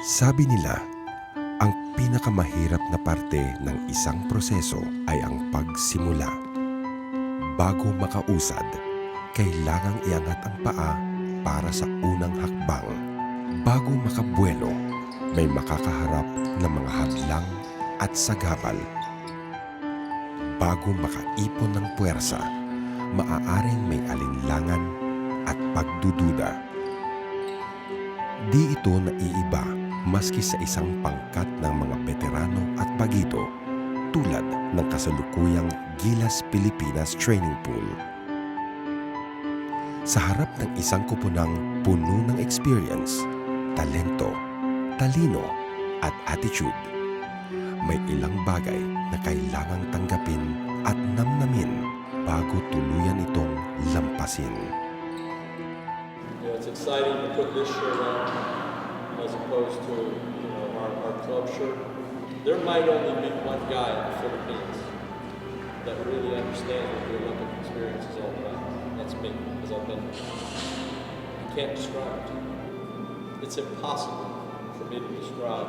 Sabi nila, ang pinakamahirap na parte ng isang proseso ay ang pagsimula. Bago makausad, kailangang iangat ang paa para sa unang hakbang. Bago makabuelo, may makakaharap na mga hadlang at sagabal. Bago makaipon ng puwersa, maaaring may alinlangan at pagdududa. Di ito naiiba maski sa isang pangkat ng mga veterano at bagito tulad ng kasalukuyang Gilas Pilipinas Training Pool. Sa harap ng isang kupunang puno ng experience, talento, talino at attitude, may ilang bagay na kailangang tanggapin at namnamin bago tuluyan itong lampasin. It's exciting to put this shirt on as opposed to our club shirt. There might only be one guy in the Philippines that really understands what the Olympic experience is all about. That's me, because I've been there. I can't describe it. It's impossible for me to describe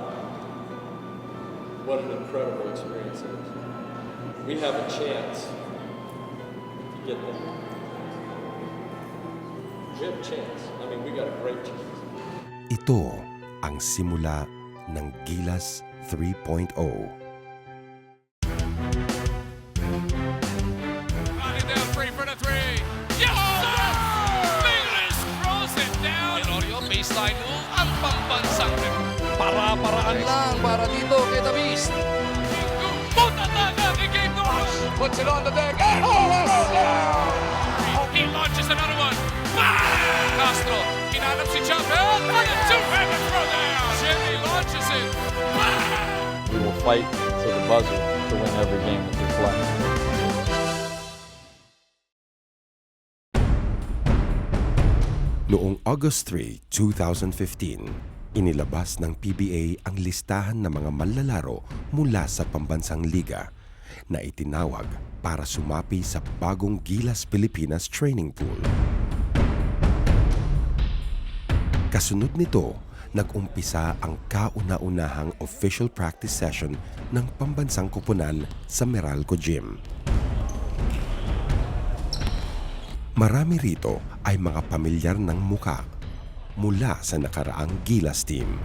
what an incredible experience it is. We have a chance to get there. We have a chance. I mean, we got a great chance. Ito ang simula ng Gilas 3.0. Running down free for the three. Yes, sir! Fingers throws it down. Tenorio, baseline move. Ang pambansang Para-paraan lang para dito kay The Beast. Punta taga ni Gabe Norris. Puts it on the deck and He launches another one. Castro, hinanap si Chapel. And a two-handed throw down. Jimmy launches it. We will fight to the buzzer to win every game that we play. Noong August 3, 2015, inilabas ng PBA ang listahan ng mga manlalaro mula sa pambansang liga na itinawag para sumapi sa bagong Gilas Pilipinas Training Pool. Kasunod nito, nag-umpisa ang kauna-unahang official practice session ng pambansang kupunan sa Meralco Gym. Marami rito ay mga pamilyar ng muka mula sa nakaraang Gilas team.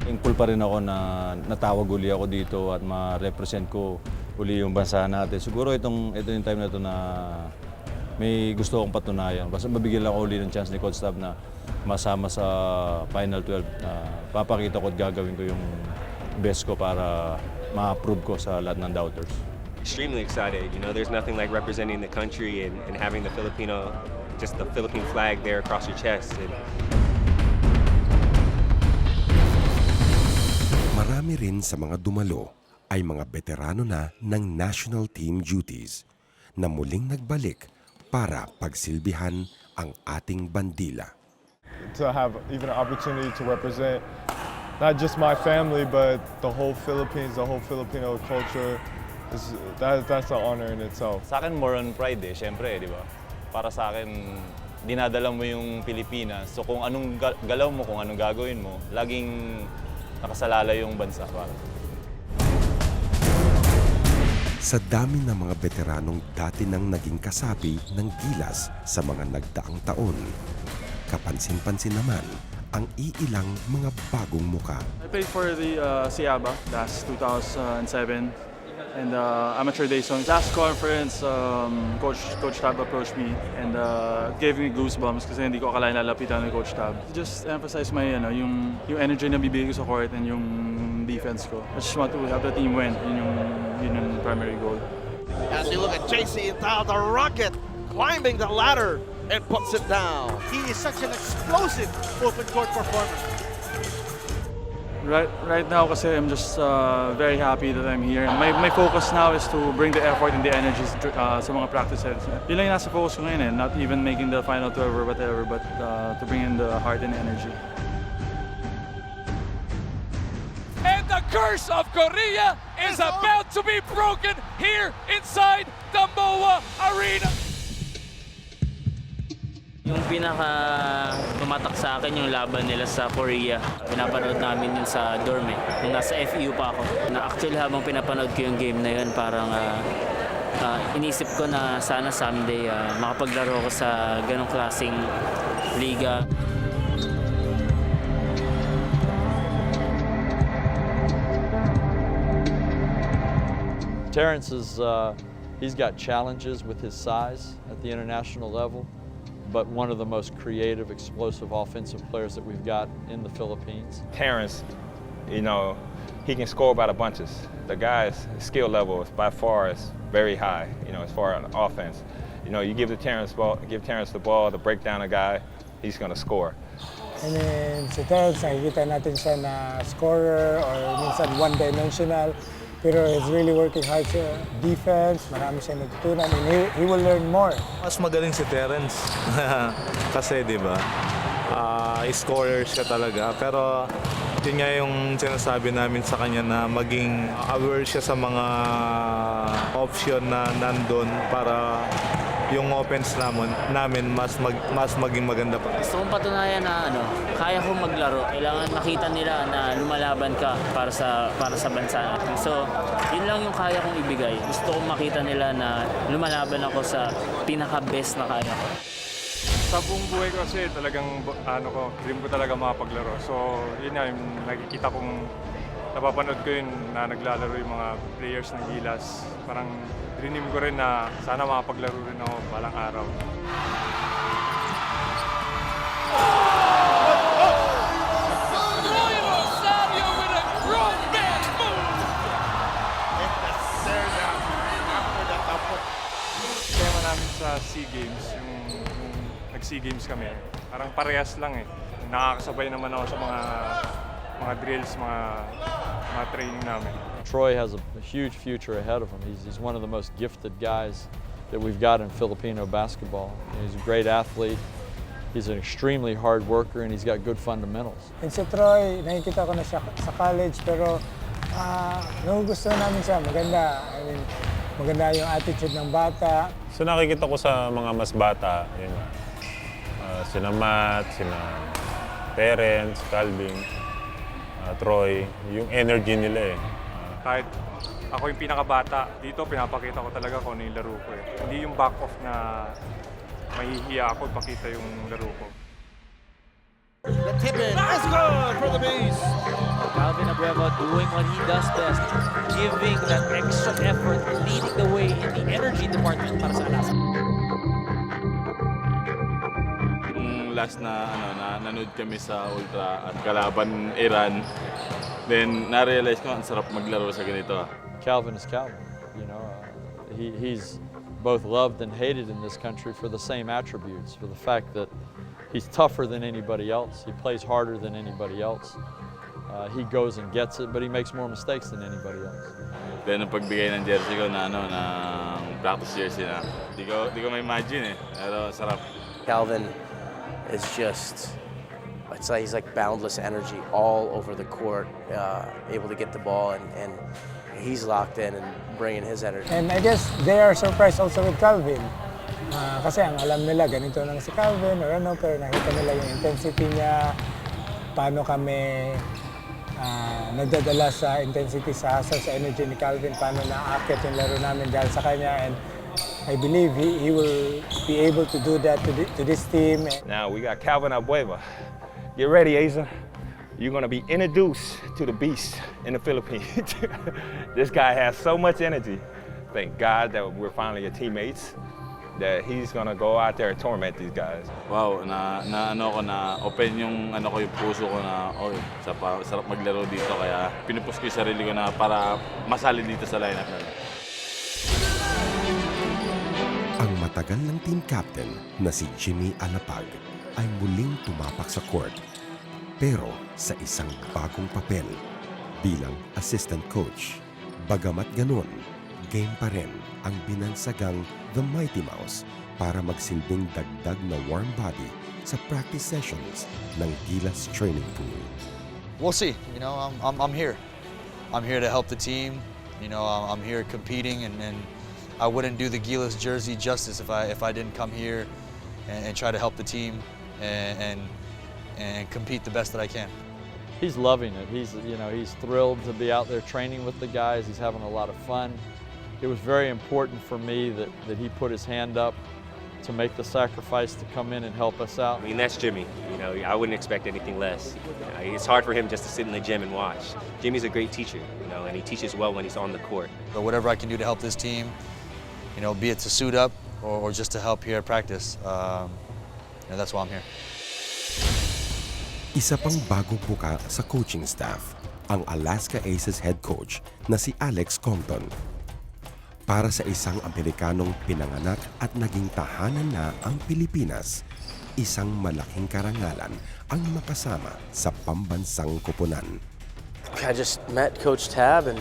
Thankful pa rin ako na natawag uli ako dito at ma-represent ko uli yung bansa natin. Siguro ito yung time na ito na may gusto akong patunayan. Basta mabigyan lang ako uli ng chance ni Coach Tab na masama sa Final 12. Papakita ko at gagawin ko yung best ko para ma-approve ko sa lahat ng doubters. Extremely excited. You know, there's nothing like representing the country and having the Filipino, just the Philippine flag there across your chest. Marami rin sa mga dumalo ay mga veterano na ng national team duties na muling nagbalik para pagsilbihan ang ating bandila. To have even an opportunity to represent not just my family but the whole Philippines, the whole Filipino culture, that's an honor in itself. Sa akin more on pride syempre, di ba? Para sa akin, dinadala mo yung Pilipinas. So kung anong galaw mo, kung anong gagawin mo, laging nakasalala yung bansa. Sa dami ng mga veteranong dati nang naging kasapi ng Gilas sa mga nagdaang taon, kapansin-pansin naman ang iilang mga bagong muka. I played for the Siaba last 2007 and amateur days. So last conference, Coach Tab approached me and gave me goosebumps kasi hindi ko akalain lalapitan ni Coach Tab. Just emphasize my yung energy na bibigay ko sa court and yung defense ko. I just want to have the team win. Yun yung primary goal. As you look at JC Intao, the rocket climbing the ladder and puts it down. He is such an explosive open court performer. Right now kasi I'm just very happy that I'm here. My focus now is to bring the effort and the energy sa mga practices. Yun lang yung nasa focus ko ngayon not even making the final 12 or whatever, but to bring in the heart and energy. And the curse of Korea is about to be broken here inside the MOA Arena. Yung pinaka tumatak sa akin yung laban nila sa Korea. Pinapanood namin yun sa dorm nung nasa FEU pa ako. Na actually habang pinapanood ko yung game na yun, parang inisip ko na sana someday makapaglaro ko sa ganong klaseng liga. Terrence is, he's got challenges with his size at the international level, but one of the most creative, explosive offensive players that we've got in the Philippines. Terrence, you know, he can score by the bunches. The guy's skill level is by far is very high, you know, as far as offense. You know, you give Terrence the ball to break down a guy, he's going to score. I mean, si Terrence, nakikita natin siya na scorer or minsan one-dimensional. Pero he's really working hard sa defense, marami siya natutunan, and he will learn more. Mas magaling si Terrence kasi, di ba, scorer siya talaga. Pero yun nga yung sinasabi namin sa kanya na maging aware siya sa mga option na nandun para yung offense namin mas maging maganda pa. Gusto kong patunayan na kaya kong maglaro. Kailangan makita nila na lumalaban ka para sa bansa natin. So, yun lang yung kaya kong ibigay. Gusto kong makita nila na lumalaban ako sa pinaka-best na kaya ko. Sa buong buhay ko kasi talagang dream ko talaga makapaglaro. So, yun nga yung nakikita kong napapanood ko yun na naglalaro yung mga players ng Gilas. Parang dream ko rin na sana makapaglaro rin ako balang araw. Tema namin sa SEA Games, yung nag-SEA Games kami, parang parehas lang eh. Nakakasabay naman ako sa mga drills, mga training namin. Troy has a huge future ahead of him. He's one of the most gifted guys that we've got in Filipino basketball. He's a great athlete. He's an extremely hard worker and he's got good fundamentals. And si Troy, nakikita ko na siya sa college, pero nagugustuhan namin siya. Maganda. I mean, maganda yung attitude ng bata. So nakikita ko sa mga mas bata, yun, sina Matt, sina Terrence, Calvin, Troy, yung energy nila eh. Kahit ako yung pinakabata, dito pinapakita ko talaga kung ano yung laro ko eh. Hindi yung back off na mahihiya ako pakita yung laro ko. The tip-in is good for the Beast. Calvin Abueva doing what he does best, giving that extra effort, leading the way in the energy department para sa Alaska. Last na nanood kami sa Ultra at kalaban Iran, then na-realize ko ang sarap maglaro sa ganito. Calvin is Calvin. You know, he's both loved and hated in this country for the same attributes, for the fact that he's tougher than anybody else. He plays harder than anybody else. He goes and gets it, but he makes more mistakes than anybody else. Then ang pagbigay ng jersey ko na ng practice jersey na, di ko ma-imagine eh, pero sarap. Calvin is just, he's like boundless energy all over the court, able to get the ball and he's locked in and bringing his energy. And I guess they are surprised also with Calvin. Kasi ang alam nila, ganito lang si Calvin or ano, pero nakita nila yung intensity niya, paano kami nagdadala sa intensity sa hustle, sa energy ni Calvin, paano na-akit yung laro namin dahil sa kanya. And I believe he will be able to do that to this team. Now we got Calvin Abueva. Get ready, Asa. You're going to be introduced to the beast in the Philippines. This guy has so much energy. Thank God that we're finally teammates, that he's going to go out there and torment these guys. Wow, na open yung yung puso ko na, sarap maglaro dito kaya pinupush ko yung sarili ko na para masali dito sa lineup na. Ang matagal ng team captain na si Jimmy Alapag ay muling tumapak sa court, pero sa isang bagong papel bilang assistant coach. Bagamat ganon, game pa rin ang binansagang The Mighty Mouse para magsilbing dagdag na warm body sa practice sessions ng Gilas training pool. We'll see. You know, I'm here. I'm here to help the team. You know, I'm here competing, and I wouldn't do the Gilas jersey justice if I didn't come here and try to help the team and compete the best that I can. He's loving it. He's thrilled to be out there training with the guys. He's having a lot of fun. It was very important for me that he put his hand up to make the sacrifice to come in and help us out. I mean, that's Jimmy. You know, I wouldn't expect anything less. You know, it's hard for him just to sit in the gym and watch. Jimmy's a great teacher, you know, and he teaches well when he's on the court. So whatever I can do to help this team, you know, be it to suit up or just to help here at practice, that's why I'm here. Isa pang bagong buka sa coaching staff, ang Alaska Aces head coach na si Alex Compton. Para sa isang Amerikanong pinanganak at naging tahanan na ang Pilipinas, isang malaking karangalan ang makasama sa pambansang koponan. I just met Coach Tab and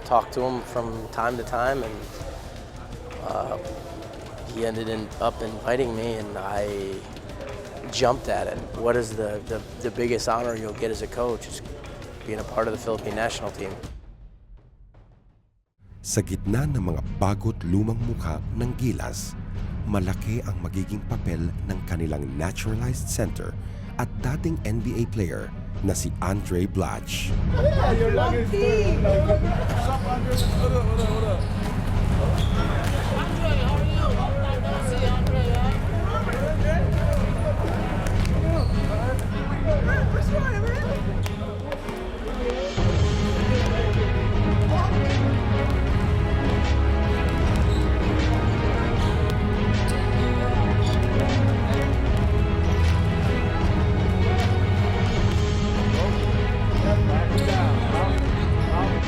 talked to him from time to time, and he ended up inviting me, and I jumped at it. What is the biggest honor you'll get as a coach? It's being a part of the Philippine national team. Sa gitna ng mga bago't lumang mukha ng Gilas, malaki ang magiging papel ng kanilang naturalized center at dating NBA player na si Andre Blatch. You're lucky. What's up, Andre? What up? Andre, how are you? Don't see Andre,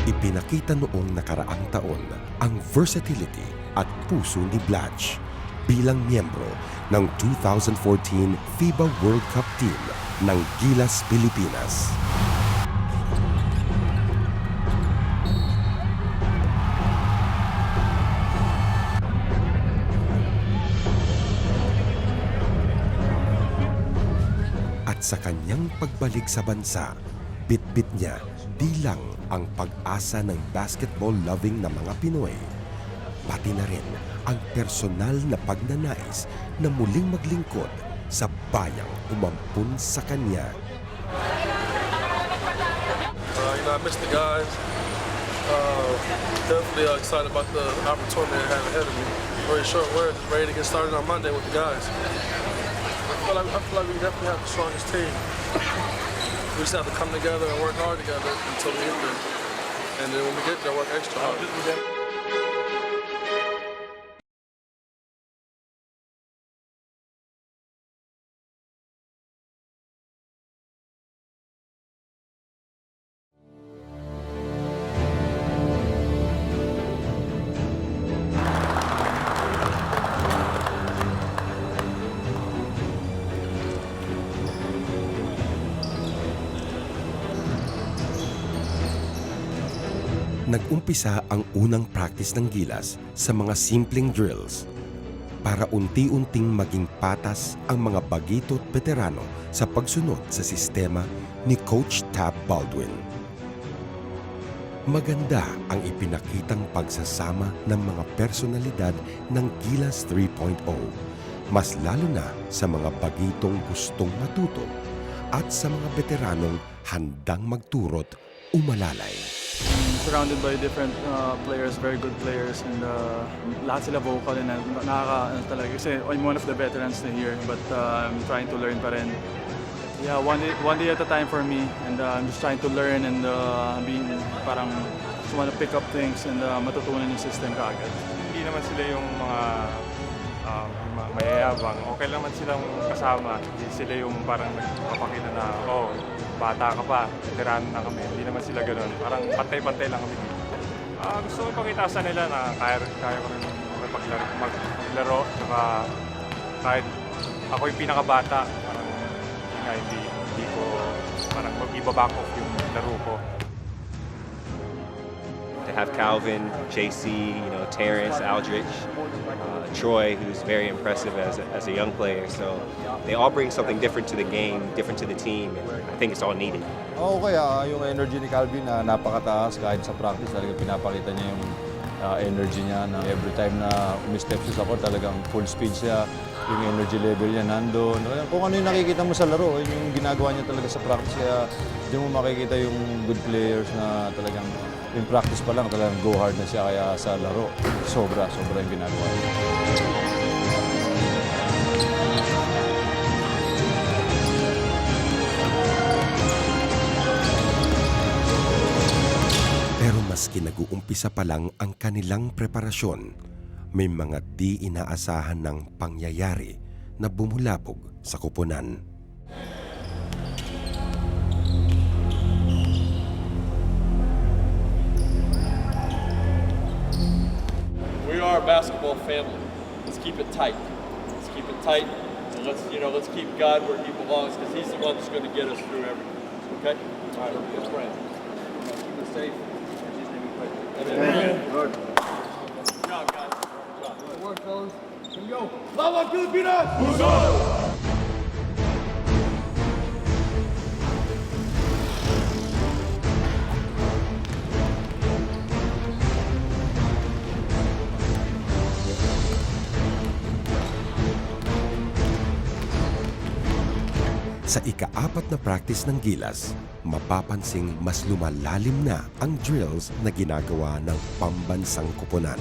Ipinakita noong nakaraang taon ang versatility at puso ni Blatch bilang miyembro ng 2014 FIBA World Cup team ng Gilas Pilipinas. At sa kanyang pagbalik sa bansa, bitbit niya di lang ang pag-asa ng basketball-loving na mga Pinoy, pati na rin ang personal na pagnanais na muling maglingkod sa bayang umampun sa kanya. I miss the guys. Definitely excited about the opportunity I have ahead of me. Very short word, ready to get started on Monday with the guys. I feel like we definitely have the strongest team. We just have to come together and work hard together until we get there. And then when we get there, work extra hard. Nag-umpisa ang unang practice ng Gilas sa mga simpleng drills para unti-unting maging patas ang mga bagito at veterano sa pagsunod sa sistema ni Coach Tab Baldwin. Maganda ang ipinakitang pagsasama ng mga personalidad ng Gilas 3.0, mas lalo na sa mga bagitong gustong matuto at sa mga veteranong handang magturot umalalay. Surrounded by different players, very good players, and lahat sila vocal and talaga. Kasi I'm one of the veterans na here, but I'm trying to learn pa rin. Yeah, one day at a time for me, and I'm just trying to learn and being parang just want to pick up things and matutunan yung system kaagad. Hindi naman sila yung mga mayayabang. Okay lang naman silang kasama. Hindi sila yung parang nagpapakita na, bata ka pa, veterano na kami. Hindi naman sila gano'n. Parang pantay-pantay lang kami dito. Gusto ko ipakita sa nila na kaya ko rin maglaro. Saka kahit ako yung pinakabata, parang hindi ko parang mag-ibaback off yung laro ko. To have Calvin, JC, Terrence, Aldrich, Troy, who's very impressive as a young player. So they all bring something different to the game, different to the team, and I think it's all needed. Okay, yung energy ni Calvin na napakataas kahit sa practice, talagang pinapakita niya yung energy niya na every time na umistep siya sa court, talagang full speed siya. Yung energy level niya nandun. Kung ano yung nakikita mo sa laro, yun yung ginagawa niya talaga sa practice. Kaya di mo makikita yung good players na talagang yung practice pa lang talagang go hard na siya. Kaya sa laro, sobra yung ginagawa niya. Pero maski nag-uumpisa pa lang ang kanilang preparasyon, may mga di inaasahan ng pangyayari na bumulabog sa koponan. We are a basketball family. Let's keep it tight. Let's keep it tight, and let's keep God where He belongs, because He's the one that's going to get us through everything. Okay? All right, let's pray. Keep it safe. Amen. Good job, guys. Good job. Good work, fellas. Here we go. Laban Pilipinas! Sa ika-4 na practice ng Gilas, mapapansing mas lumalalim na ang drills na ginagawa ng pambansang koponan.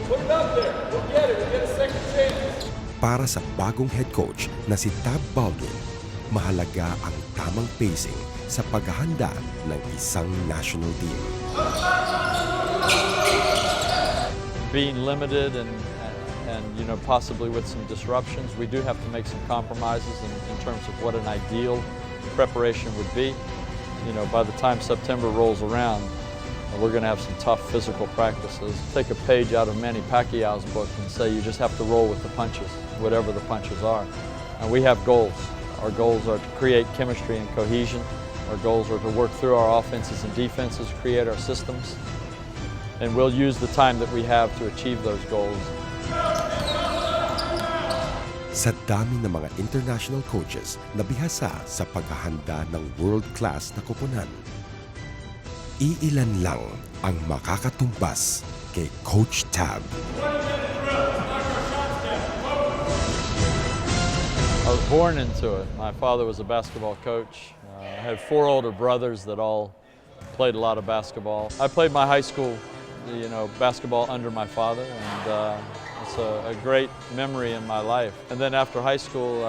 Put it up there. We'll get it. We'll get a second chance. Para sa bagong head coach na si Tab Baldwin, mahalaga ang tamang pacing sa paghahanda ng isang national team. Being limited and possibly with some disruptions, we do have to make some compromises in terms of what an ideal preparation would be. By the time September rolls around, we're going to have some tough physical practices. Take a page out of Manny Pacquiao's book and say you just have to roll with the punches, whatever the punches are. And we have goals. Our goals are to create chemistry and cohesion. Our goals are to work through our offenses and defenses, create our systems. And we'll use the time that we have to achieve those goals. Sa dami ng mga international coaches na bihasa sa paghahanda ng world-class na koponan, iilan lang ang makakatumbas kay Coach Tab. I was born into it. My father was a basketball coach. I had 4 older brothers that all played a lot of basketball. I played my high school, basketball under my father, and it's a great memory in my life. And then after high school,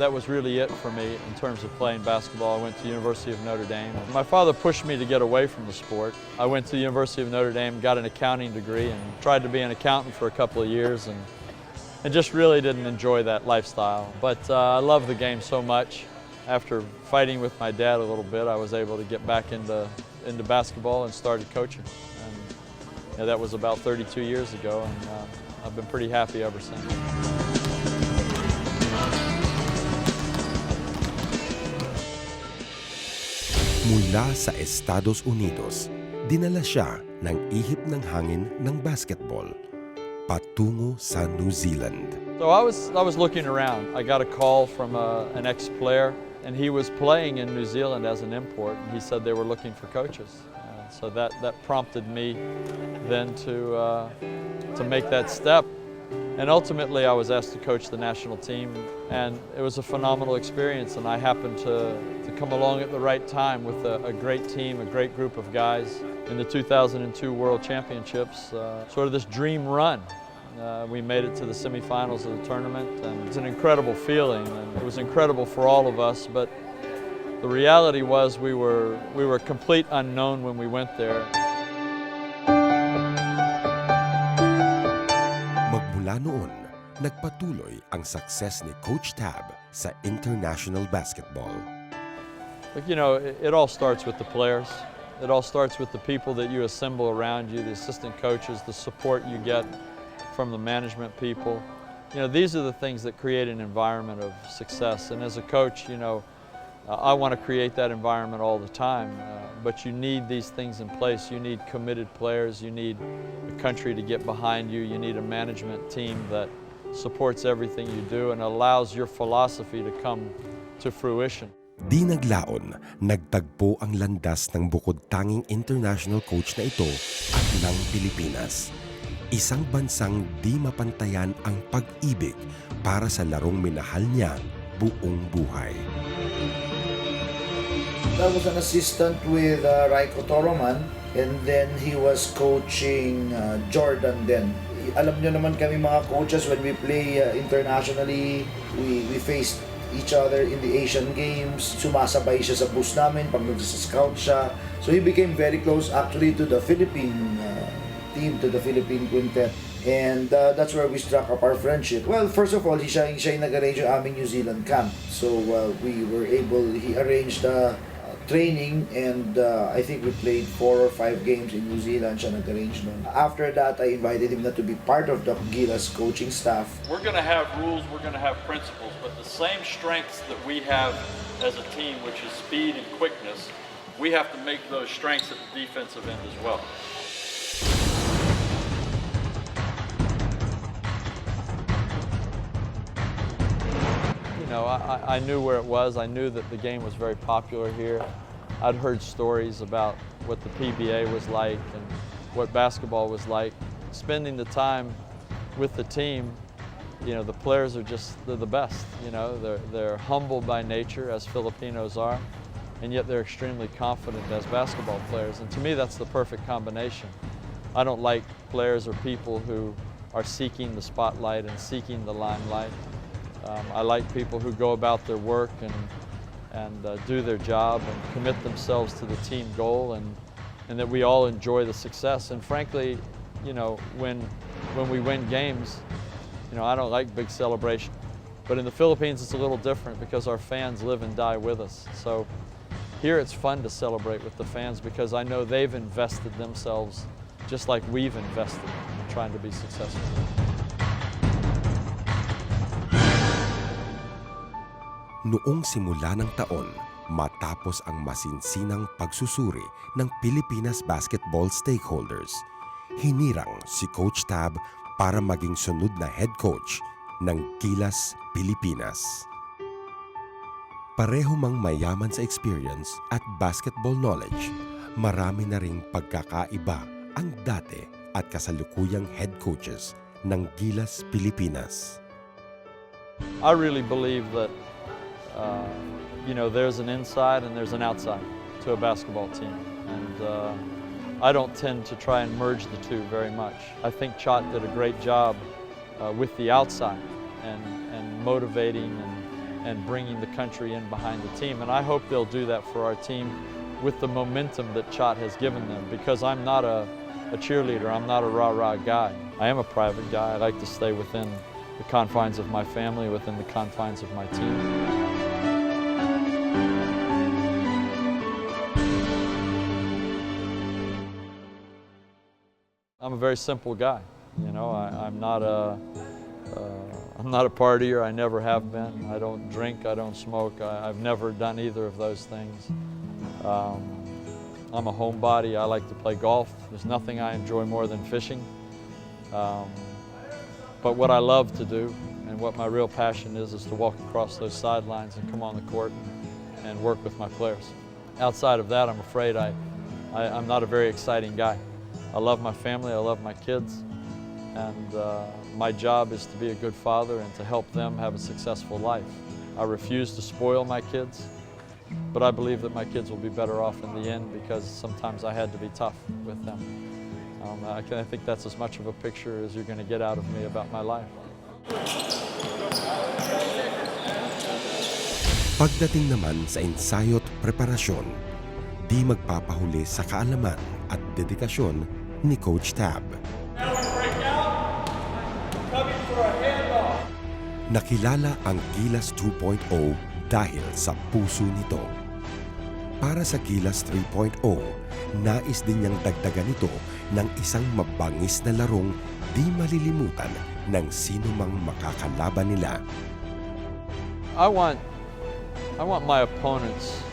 that was really it for me in terms of playing basketball. I went to the University of Notre Dame. My father pushed me to get away from the sport. I went to the University of Notre Dame, got an accounting degree, and tried to be an accountant for a couple of years, and just really didn't enjoy that lifestyle. But I love the game so much. After fighting with my dad a little bit, I was able to get back into basketball and started coaching. And that was about 32 years ago, and I've been pretty happy ever since. Mula sa Estados Unidos, dinala siya ng ihip ng hangin ng basketball patungo sa New Zealand. So I was looking around. I got a call from an ex-player, and he was playing in New Zealand as an import. And he said they were looking for coaches. So that prompted me then to make that step. And ultimately, I was asked to coach the national team, and it was a phenomenal experience. And I happened to come along at the right time with a great team, a great group of guys. In the 2002 World Championships, sort of this dream run. We made it to the semifinals of the tournament, and it's an incredible feeling, and it was incredible for all of us, but the reality was we were a complete unknown when we went there. Magmula noon, nagpatuloy ang success ni Coach Tab sa international basketball. But it all starts with the players. It all starts with the people that you assemble around you, the assistant coaches, the support you get from the management people. These are the things that create an environment of success. And as a coach, I want to create that environment all the time, but you need these things in place. You need committed players. You need a country to get behind you. You need a management team that supports everything you do and allows your philosophy to come to fruition. Di naglaon, nagtagpo ang landas ng bukod tanging international coach na ito at ng Pilipinas. Isang bansang di mapantayan ang pag-ibig para sa larong minahal niya buong buhay. I was an assistant with Raiko Toroman, and then he was coaching Jordan then. Alam nyo naman kami mga coaches, when we play internationally, we faced each other in the Asian Games. Sumasabay siya sa bus namin pag nag-scout siya. So he became very close actually to the Philippine team, to the Philippine quintet. And that's where we struck up our friendship. Well, first of all, siya yung nag-arrange yung aming New Zealand camp. So he arranged training, and I think we played 4 or 5 games in New Zealand. Siya nag-arrange nun. After that, I invited him to be part of the Gilas coaching staff. We're going to have rules, we're going to have principles, but the same strengths that we have as a team, which is speed and quickness, we have to make those strengths at the defensive end as well. You know, I knew where it was. I knew that the game was very popular here. I'd heard stories about what the PBA was like and what basketball was like. Spending the time with the team, you know, the players are they're the best. You know, they're humble by nature, as Filipinos are, and yet they're extremely confident as basketball players. And to me, that's the perfect combination. I don't like players or people who are seeking the spotlight and seeking the limelight. I like people who go about their work and do their job and commit themselves to the team goal, and that we all enjoy the success. And frankly, you know, when we win games, you know, I don't like big celebration. But in the Philippines, it's a little different because our fans live and die with us. So here it's fun to celebrate with the fans because I know they've invested themselves just like we've invested in trying to be successful. Noong simula ng taon, matapos ang masinsinang pagsusuri ng Pilipinas basketball stakeholders, hinirang si Coach Tab para maging sunod na head coach ng Gilas Pilipinas. Pareho mang mayaman sa experience at basketball knowledge, marami na ring pagkakaiba ang dati at kasalukuyang head coaches ng Gilas Pilipinas. I really believe that you know, there's an inside and there's an outside to a basketball team. And I don't tend to try and merge the two very much. I think Chot did a great job with the outside and motivating and bringing the country in behind the team. And I hope they'll do that for our team with the momentum that Chot has given them, because I'm not a cheerleader, I'm not a rah-rah guy. I am a private guy. I like to stay within the confines of my family, within the confines of my team. I'm a very simple guy. You know, I'm not a partier. I never have been. I don't drink. I don't smoke. I've never done either of those things. I'm a homebody. I like to play golf. There's nothing I enjoy more than fishing. But what I love to do and what my real passion is to walk across those sidelines and come on the court and work with my players. Outside of that, I'm afraid I'm not a very exciting guy. I love my family, I love my kids, and my job is to be a good father and to help them have a successful life. I refuse to spoil my kids, but I believe that my kids will be better off in the end because sometimes I had to be tough with them. I think that's as much of a picture as you're going to get out of me about my life. Pagdating naman sa ensayo at preparasyon, di magpapahuli sa kaalaman at dedikasyon ni Coach Tab. Nakilala ang Gilas 2.0 dahil sa puso nito. Para sa Gilas 3.0, nais din niyang dagdagan ito ng isang mabangis na larong di malilimutan ng sino mang makakalaban nila. I want my opponents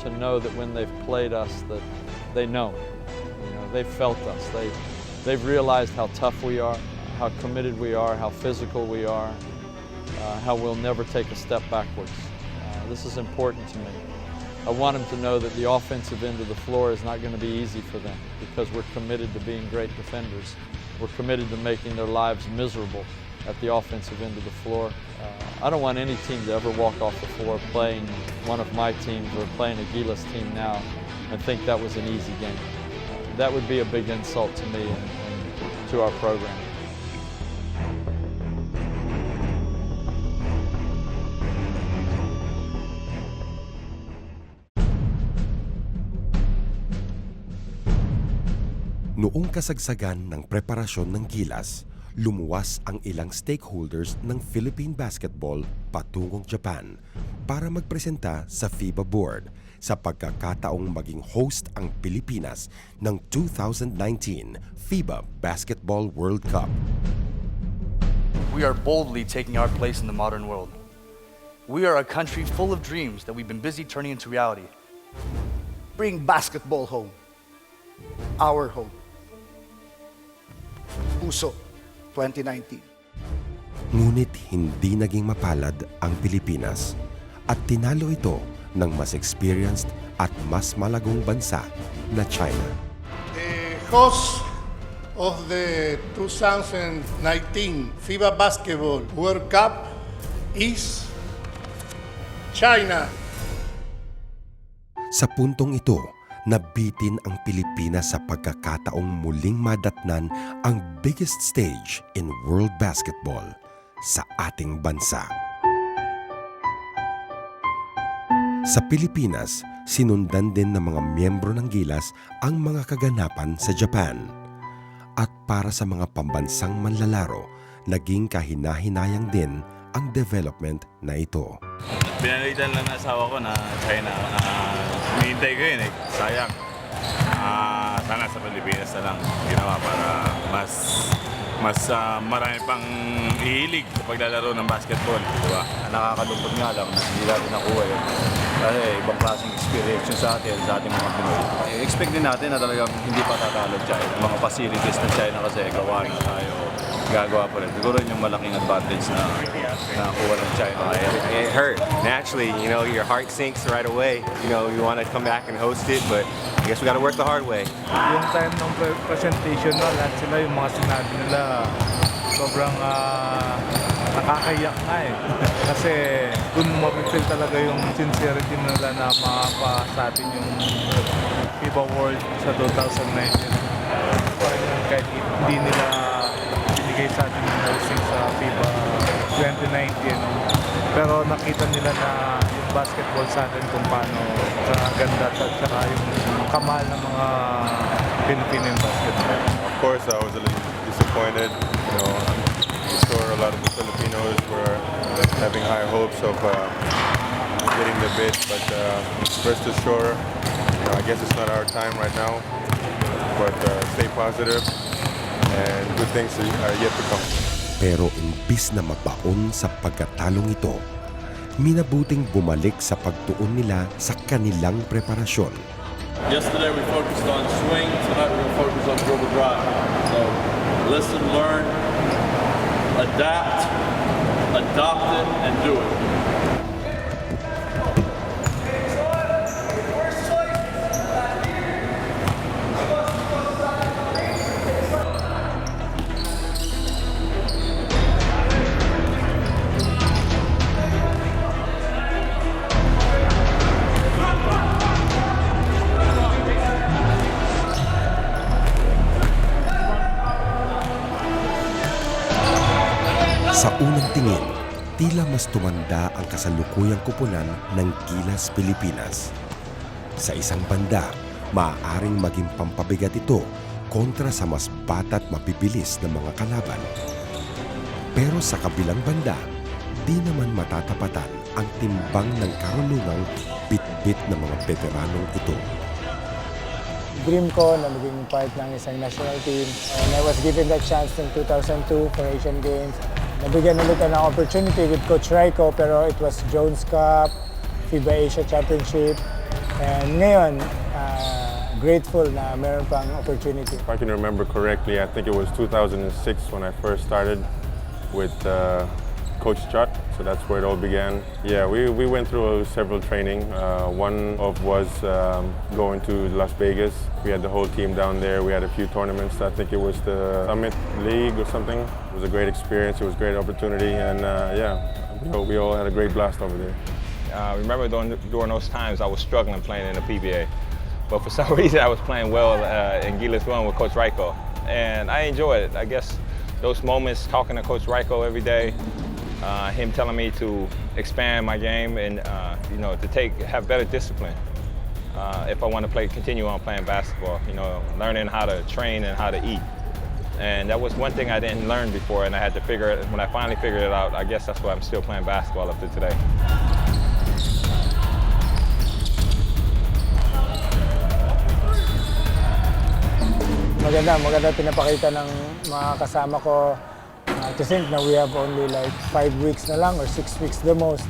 to know that when they've played us, that they know. You know, they've felt us. They've realized how tough we are, how committed we are, how physical we are, how we'll never take a step backwards. This is important to me. I want them to know that the offensive end of the floor is not going to be easy for them because we're committed to being great defenders. We're committed to making their lives miserable at the offensive end of the floor. I don't want any team to ever walk off the floor playing one of my teams or playing a Gilas team now and think that was an easy game. That would be a big insult to me and to our program. Noong kasagsagan ng preparasyon ng Gilas, lumuwas ang ilang stakeholders ng Philippine basketball patungong Japan para magpresenta sa FIBA Board sa pagkakataong maging host ang Pilipinas ng 2019 FIBA Basketball World Cup. We are boldly taking our place in the modern world. We are a country full of dreams that we've been busy turning into reality. Bring basketball home. Our home. Puso 2019. Ngunit hindi naging mapalad ang Pilipinas at tinalo ito ng mas experienced at mas malagong bansa na China. The host of the 2019 FIBA Basketball World Cup is China. Sa puntong ito, nabitin ang Pilipinas sa pagkakataong muling madatnan ang biggest stage in world basketball sa ating bansa. Sa Pilipinas, sinundan din ng mga miyembro ng Gilas ang mga kaganapan sa Japan. At para sa mga pambansang manlalaro, naging kahinahinayang din ang development na ito. Pinalitan lang ng asawa ko na China. Hinihintay ko yun eh. Sayang. Sana sa Pilipinas na lang ginawa para mas marami pang hihilig sa paglalaro ng basketball. Diba? Nakakalungkot nga lang na hindi natin nakuha yun. Kasi ibang klaseng experience yun sa ating mga Pinoy. Expect din natin na talagang hindi pa tatalo China. Mga facilities ng China kasi gawain na tayo. Gagawa pa rin. Siguro yun yung malaking advantage na nakuha ng China. It hurt. Naturally, you know, your heart sinks right away. You know, you want to come back and host it, but I guess we got to work the hard way. Yung time ng presentation, no, lahat sila yung mga sinabi nila sobrang nakakayak na eh. Kasi dun mapipil talaga yung sincerity nila na makapa sa atin yung FIBA World sa 2019. Kahit hindi nila binigay sa atin yung hosting sa FIBA 2019. Pero nakita nila na yung basketball sa atin kung paano kaganda at saka yung kamahal ng mga Filipino yung basketball. Of course, I was a little disappointed. You know, I'm sure a lot of the Filipinos were having high hopes of getting the bid, but rest assured, you know, I guess it's not our time right now. But stay positive, and good things are yet to come. Pero imbis na mabaon sa pagkatalong ito, minabuting bumalik sa pagtuon nila sa kanilang preparasyon. Yesterday we focused on swing, tonight we're going to focus on dribble drive. So listen, learn, adapt, adopt it, and do it. Sa unang tingin, tila mas tumanda ang kasalukuyang kupunan ng Gilas Pilipinas. Sa isang banda, maaaring maging pampabigat ito kontra sa mas bata at mabibilis na mga kalaban. Pero sa kabilang banda, di naman matatapatan ang timbang ng karunungang bit-bit ng mga veteranong ito. Dream ko na maging part ng isang national team. And I was given that chance in 2002 for Asian Games. Nabigyan ulit ng opportunity with Coach Raiko, pero it was Jones Cup, FIBA Asia Championship. And ngayon, grateful na meron pang opportunity. If I can remember correctly, I think it was 2006 when I first started with Coach Chut, so that's where it all began. Yeah, we went through several training. One of was going to Las Vegas. We had the whole team down there. We had a few tournaments. I think it was the Summit League or something. It was a great experience. It was a great opportunity, and yeah, we all had a great blast over there. Remember during those times I was struggling playing in the PBA, but for some reason I was playing well in Gilas 1 with Coach Raiko, and I enjoyed it. I guess those moments talking to Coach Raiko every day, him telling me to expand my game and you know, to have better discipline if I want to continue on playing basketball. You know, learning how to train and how to eat. And that was one thing I didn't learn before, and I had to figure it. When I finally figured it out, I guess that's why I'm still playing basketball up to today. Maganda pinapakita ng mga kasama ko. To think na we have only like 5 weeks na lang or 6 weeks the most.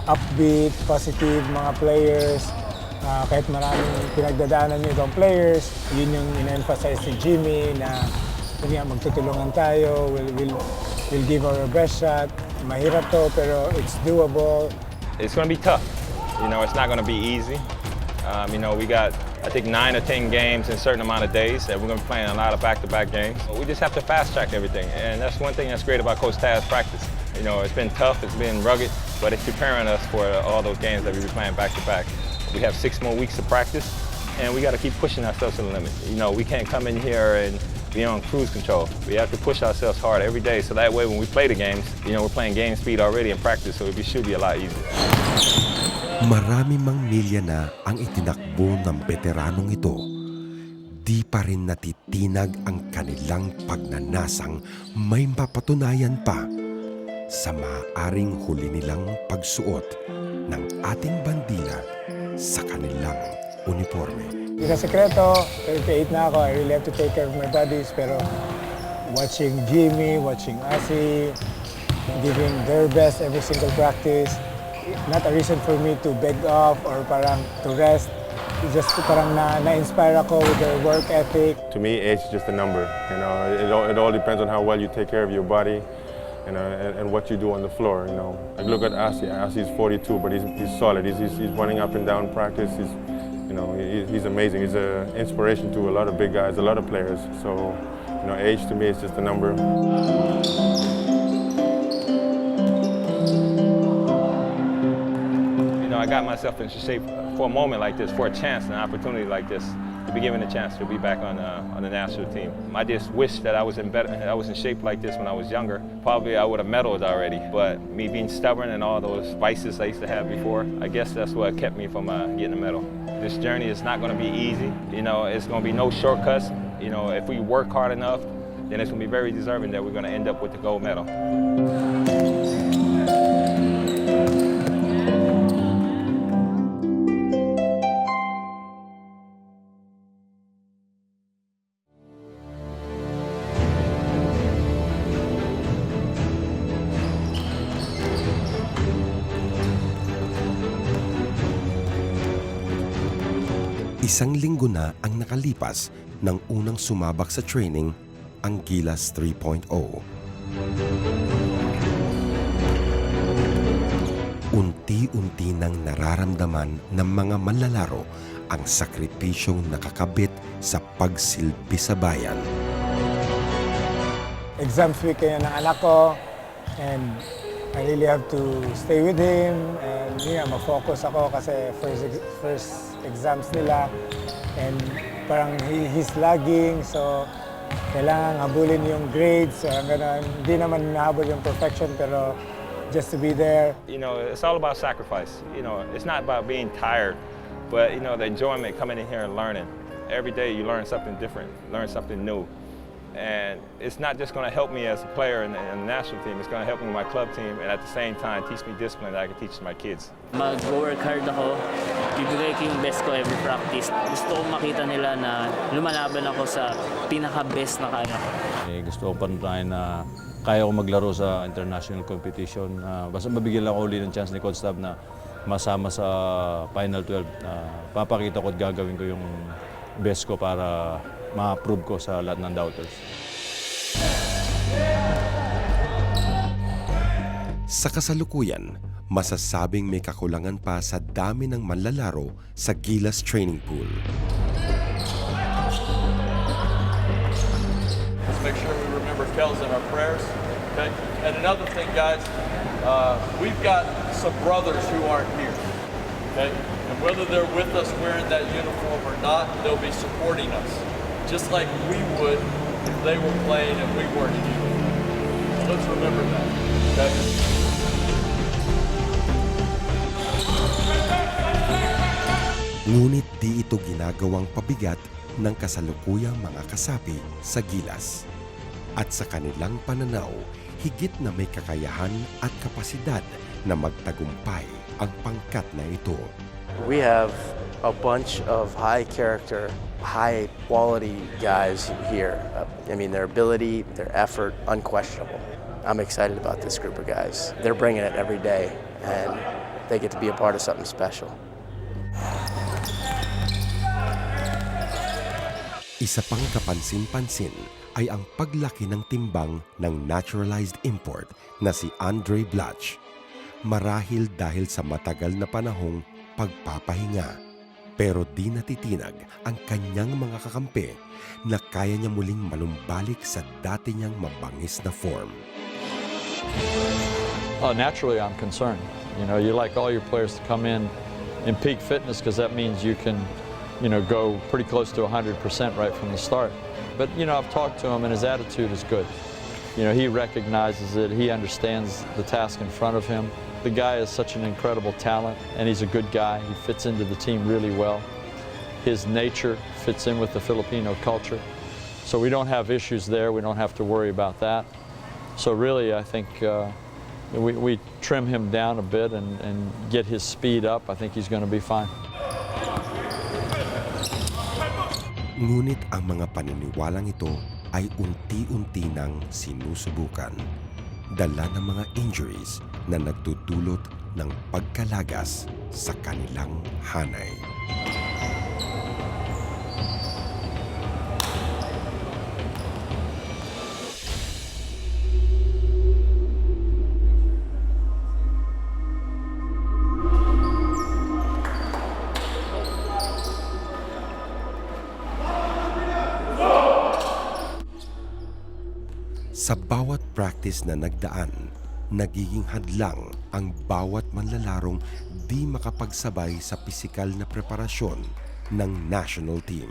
Upbeat, positive mga players. Kahit maraming pinagdadaanan yung ibang players, yun yung in-emphasize si Jimmy na magtutulungan tayo, we'll give our best shot. Mahirap to pero it's doable. It's going to be tough. You know, it's not going to be easy. You know, we got, I think, 9 or 10 games in a certain amount of days, and we're going to be playing a lot of back-to-back games. We just have to fast-track everything, and that's one thing that's great about Coach Taz's practice. You know, it's been tough, it's been rugged, but it's preparing us for all those games that we'll be playing back-to-back. We have 6 more weeks of practice, and we got to keep pushing ourselves to the limit. You know, we can't come in here and be on cruise control. We have to push ourselves hard every day, so that way when we play the games, you know, we're playing game speed already in practice, so it should be a lot easier. Marami mang milya na ang itinakbo ng veteranong ito, di pa rin natitinag ang kanilang pagnanasang may mapatunayan pa sa maaaring huli nilang pagsuot ng ating bandila sa kanilang uniforme. Hindi ka sekreto, 38 na ako, I really have to take care of my buddies, pero watching Jimmy, watching Asi, giving their best every single practice, not a reason for me to beg off or parang to rest. Just parang na-inspire ako with their work ethic. To me, age is just a number. You know, it all depends on how well you take care of your body, you know, and what you do on the floor. You know, like look at Asi. Asi's 42, but he's solid. He's running up and down practice. He's amazing. He's an inspiration to a lot of big guys, a lot of players. So, you know, age to me is just a number. I got myself in shape for a moment like this, for a chance, an opportunity like this, to be given a chance to be back on the national team. I just wish that I was in shape like this when I was younger. Probably I would have medaled already, but me being stubborn and all those vices I used to have before, I guess that's what kept me from getting a medal. This journey is not going to be easy. You know, it's going to be no shortcuts. You know, if we work hard enough, then it's going to be very deserving that we're going to end up with the gold medal. Isang linggo na ang nakalipas nang unang sumabak sa training ang Gilas 3.0. Unti-unti nang nararamdaman ng mga manlalaro ang sakripisyong nakakabit sa pagsilbi sa bayan. Exams week kaya ng anak ko, and I really have to stay with him and ma-focus ako kasi first exams nila and parang he's lagging, so kailangan habulin yung grades, so gano'n. Hindi naman nahabol yung perfection pero just to be there. You know, it's all about sacrifice. You know, it's not about being tired, but you know, the enjoyment coming in here and learning. Every day you learn something different, learn something new. And it's not just going to help me as a player in the national team, it's going to help me in my club team and at the same time teach me discipline that I can teach to my kids. Mag-work hard ako, bibigay ko yung best ko every practice. Gusto ko makita nila na lumalaban ako sa pinaka-best na kaya ko. Gusto ko panutahin na kaya ko maglaro sa international competition. Basta mabigyan lang ako uli ng chance ni Coach Tab na masama sa Final 12. Papakita ko at gagawin ko yung best ko para ma-prove ko sa lahat ng doubters. Sa kasalukuyan, masasabing may kakulangan pa sa dami ng manlalaro sa Gilas Training Pool. Let's make sure we remember Kells in our prayers. Okay? And another thing, guys, we've got some brothers who aren't here. Okay? And whether they're with us wearing that uniform or not, they'll be supporting us, just like we would if they were playing and we weren't in uniform. So let's remember that. Okay? Ngunit di ito ginagawang pabigat ng kasalukuyang mga kasapi sa Gilas. At sa kanilang pananaw, higit na may kakayahan at kapasidad na magtagumpay ang pangkat na ito. We have a bunch of high character, high quality guys here. I mean, their ability, their effort, unquestionable. I'm excited about this group of guys. They're bringing it every day, and they get to be a part of something special. Isa pang kapansin-pansin ay ang paglaki ng timbang ng naturalized import na si Andre Blatch. Marahil dahil sa matagal na panahong pagpapahinga. Pero di natitinag ang kanyang mga kakampi na kaya niya muling malumbalik sa dati niyang mabangis na form. Naturally, I'm concerned. You know, you like all your players to come in peak fitness because that means you can, you know, go pretty close to 100% right from the start. But, you know, I've talked to him and his attitude is good. You know, he recognizes it. He understands the task in front of him. The guy is such an incredible talent and he's a good guy. He fits into the team really well. His nature fits in with the Filipino culture. So we don't have issues there. We don't have to worry about that. So really, I think we trim him down a bit and get his speed up. I think he's going to be fine. Ngunit ang mga paniniwalang ito ay unti-unti nang sinusubukan. Dala ng mga injuries na nagdudulot ng pagkalagas sa kanilang hanay. Sa bawat practice na nagdaan, nagiging hadlang ang bawat manlalarong di makapagsabay sa pisikal na preparasyon ng national team.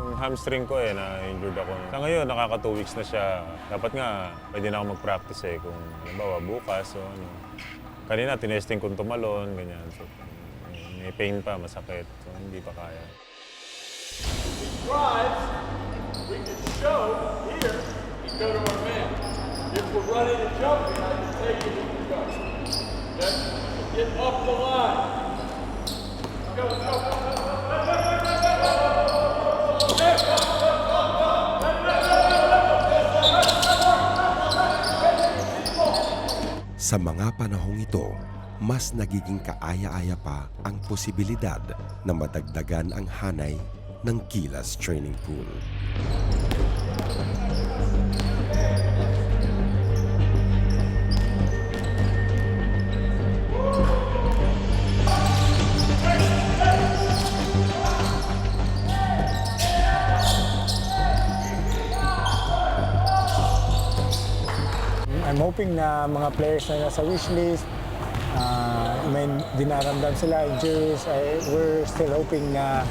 Yung hamstring ko na-injured ako. Sa ngayon, nakaka 2 weeks na siya. Dapat nga, pwede na ako mag-practice kung halimbawa bukas o ano. Kanina, tinesting kong tumalon, ganyan. So, may pain pa, masakit. So, hindi pa kaya. Drives, we can show here and go to our man. If we're running and jumping, I can take it and go. Okay? Get up the line. Go, go, go. Sa mga panahong ito, mas nagiging kaaya-aya pa ang posibilidad na madagdagan ang hanay ng Gilas Training Pool. I'm hoping na mga players na nasa wishlist, may dinaramdam sila, injuries. We're still hoping na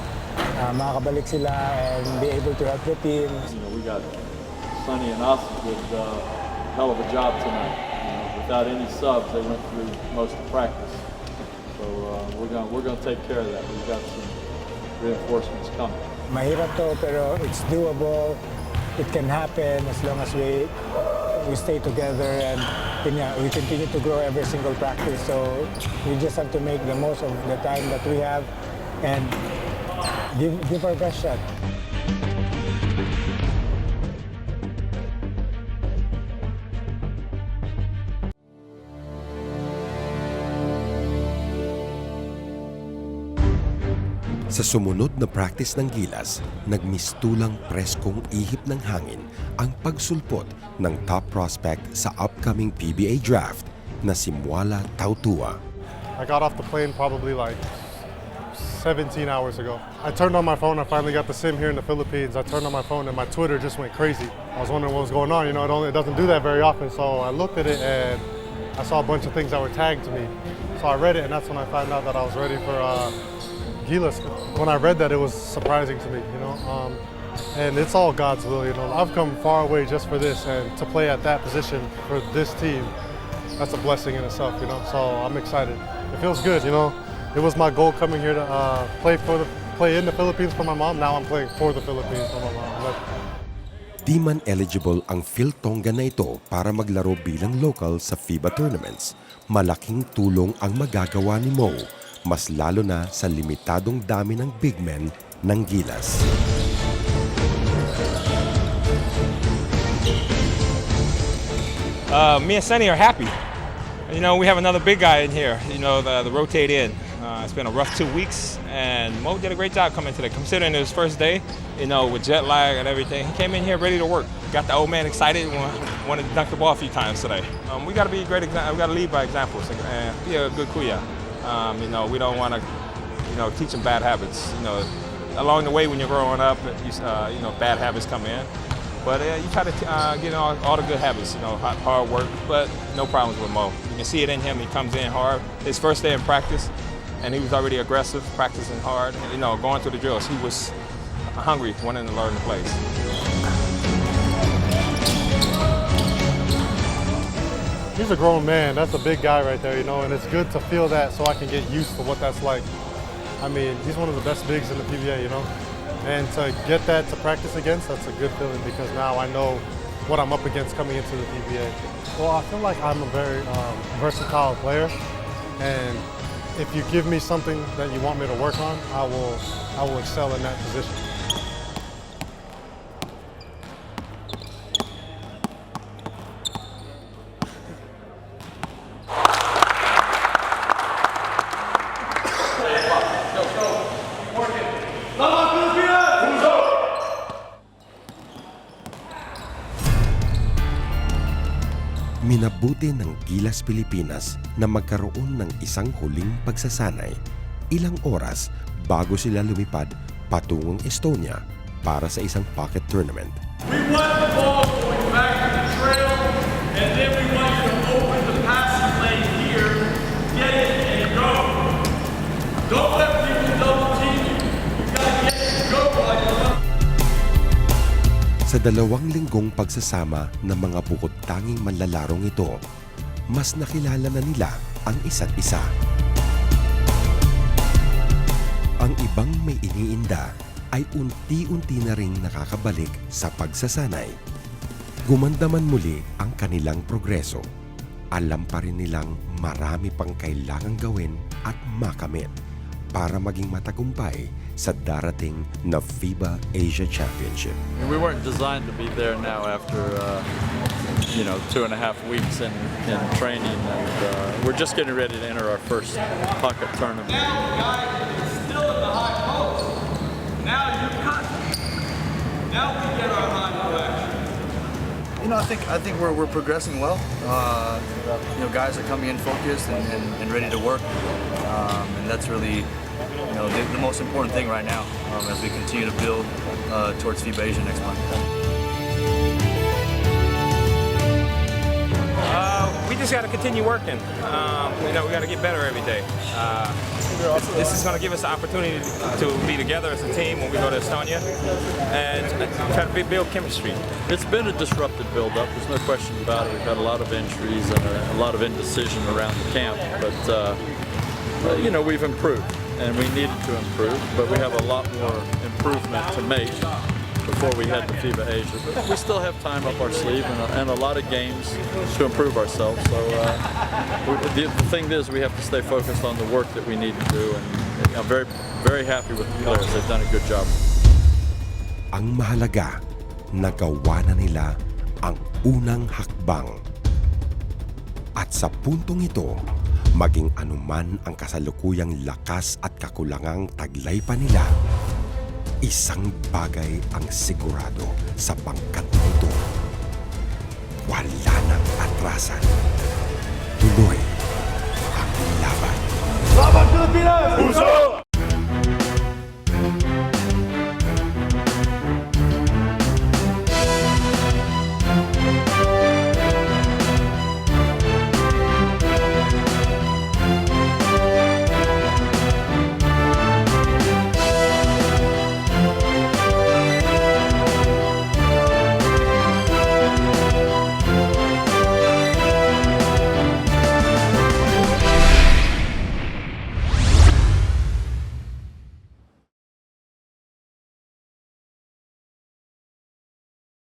makakabalik sila and be able to help the team. We got Sonny and us did a hell of a job tonight. Without any subs, they went through most of practice. So we're gonna take care of that. We've got some reinforcements coming. Mahirap to, pero it's doable. It can happen as long as we stay together and we continue to grow every single practice. So we just have to make the most of the time that we have and give our best shot. Sa sumunod na practice ng Gilas, nagmistulang preskong ihip ng hangin ang pagsulpot ng top prospect sa upcoming PBA draft na si Muala Tautua. I got off the plane probably like 17 hours ago. I turned on my phone, I finally got the SIM here in the Philippines. I turned on my phone and my Twitter just went crazy. I was wondering what was going on, it doesn't do that very often. So I looked at it and I saw a bunch of things that were tagged to me. So I read it and that's when I found out that I was ready for Gilas. When I read that, it was surprising to me, and it's all God's will, I've come far away just for this, and to play at that position for this team, that's a blessing in itself, so I'm excited. It feels good, It was my goal coming here to play in the Philippines for my mom. Now I'm playing for the Philippines for my mom. Di man eligible ang Phil Tonga na ito para maglaro bilang local sa FIBA tournaments, malaking tulong ang magagawa ni Mo, mas lalo na sa limitadong dami ng big men ng Gilas. Me and Sonny are happy. We have another big guy in here, the rotate in. It's been a rough 2 weeks, and Mo did a great job coming today. Considering it was his first day, with jet lag and everything, he came in here ready to work. Got the old man excited and wanted to dunk the ball a few times today. We got to be a great example. We got to lead by examples and be a good kuya. We don't want to, teach them bad habits. Along the way when you're growing up, bad habits come in. But you try to get all the good habits, hard work, but no problems with Mo. You can see it in him. He comes in hard. His first day in practice, and he was already aggressive, practicing hard, going through the drills. He was hungry, wanting to learn the plays. He's a grown man. That's a big guy right there, and it's good to feel that so I can get used to what that's like. He's one of the best bigs in the PBA, And to get that to practice against, that's a good feeling because now I know what I'm up against coming into the PBA. Well, I feel like I'm a very versatile player, and if you give me something that you want me to work on, I will excel in that position. Minabuti ng Gilas Pilipinas na magkaroon ng isang huling pagsasanay, ilang oras bago sila lumipad patungong Estonia para sa isang pocket tournament. We want the ball going back to the trail, and then we want you to open the passing lane here, get it, and go. Don't let people double team you. You gotta get it and go like that. Sa 2 linggong pagsasama ng mga bukod-tanging manlalarong ito, mas nakilala na nila ang isa't isa. Ang ibang may iniinda ay unti-unti na ring nakakabalik sa pagsasanay. Gumanda man muli ang kanilang progreso, alam pa rin nilang marami pang kailangang gawin at makamit para maging matagumpay sa darating na FIBA Asia Championship. We weren't designed to be there now after 2.5 weeks in training, and we're just getting ready to enter our first pocket tournament. Now, guys, still in the high post. Now you cut. Now we get our high action. I think we're progressing well. Guys are coming in focused and ready to work, and that's really the most important thing right now as we continue to build towards FIBA Asia next month. we just got to continue working. You know, we got to get better every day. This is going to give us the opportunity to be together as a team when we go to Estonia and try to build chemistry. It's been a disrupted build-up. There's no question about it. We've had a lot of injuries and a lot of indecision around the camp. But, you know, we've improved, and we needed to improve. But we have a lot more improvement to make before we head to FIBA Asia. But we still have time up our sleeve and a lot of games to improve ourselves. So the thing is, we have to stay focused on the work that we need to do. And I'm very, very happy with the players. They've done a good job. Ang mahalaga, nagawa na nila ang unang hakbang. At sa puntong ito, maging anuman ang kasalukuyang lakas at kakulangang taglay pa nila, isang bagay ang sigurado sa pangkat nito. Wala nang atrasan. Tuloy ang laban. Laban Pilipinas! Puso!